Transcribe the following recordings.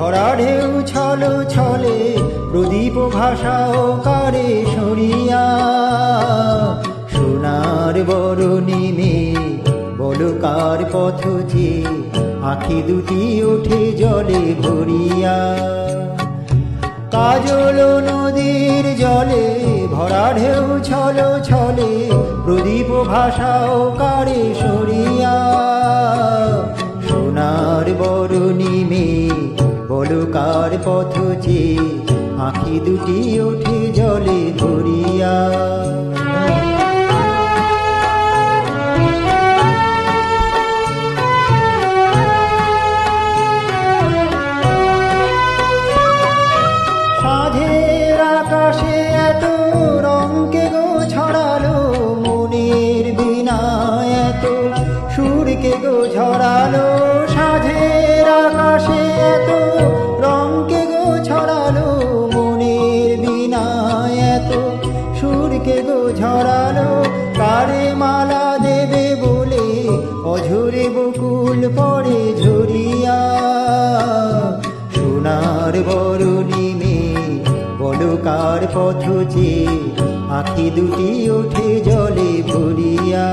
ভরা ঢেউ ছলো ছলে প্রদীপ ভাষাও কারে সরিয়া সোনার বরণী মেয়ে বলো কার পথ যে আঁখি দুটি ওঠে জলে ভরিয়া কাজল নদীর জলে ভরা ঢেউ ছলো ছলে প্রদীপ ভাষাও কারে সরিয়া সোনার বরণী মেয়ে বলো কার পথ যে আঁখি দুটি ওঠে জলে ভরিয়া সাঁঝের আকাশে এত রঙকে গো ছড়ালো মনের বিনা এত সুরকে গো ঝরালো সাঁঝের আকাশে এত রঙকে গো ছড়ালো মনের বিনা এত সুরকে গো ঝরালো কারে মালা দেবে বলে অঝরে বকুল পড়ে ঝরিয়া সোনার বরণী বলো কার পথ যে আঁখি দুটি ওঠে জলে ভরিয়া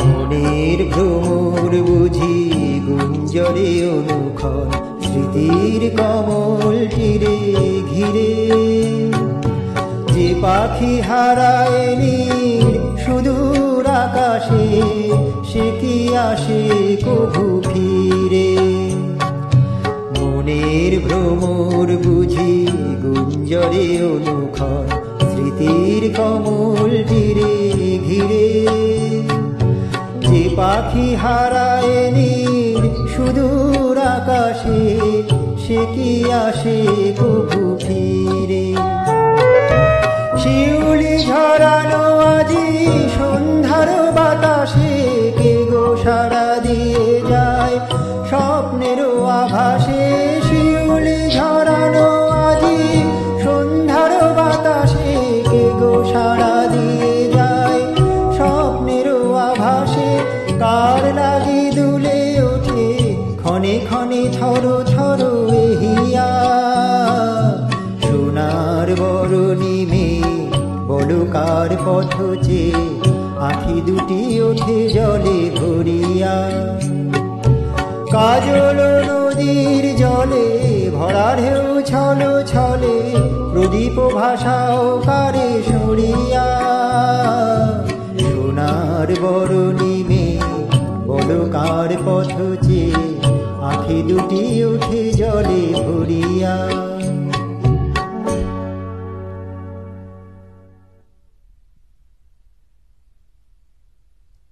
মনের ভ্রমর বুঝি গুঞ্জরে অনুক্ষণ স্মৃতির কমল তীরে ঘিরে যে পাখি হারায় নীর সুদূর আকাশে সে কি আসে কভু ফিরে মনের ভ্রমর বুঝি গুঞ্জরে অনুক্ষণ স্মৃতির কমল তীরে ঘিরে যে পাখি হারায় নীর সুদূর আকাশে সে কি আসে কভু ফিরে শিউলি ঝরানো আজি সন্ধ্যার বাতাসে কে গো সারা দিয়ে যায় স্বপ্নের আভাসে শিউলি ঝরানো আজি সন্ধ্যার বাতাসে কে গো সারা দিয়ে যায় স্বপ্নের আভাসে কার লাগি দুলে ওঠে ক্ষণে ক্ষণে থরো থরো এহিয়া সোনার বরণী মেয়ে বলো কার পথ যে আঁখি দুটি ওঠে জলে ভরিয়া কাজল নদীর জলে ভরা ঢেউ ছলো ছলে প্রদীপ ভাষাও কারে সরিয়া সোনার বরণী মেয়ে বলো কার পথ যে আঁখি দুটি ওঠে জলে ভরিয়া।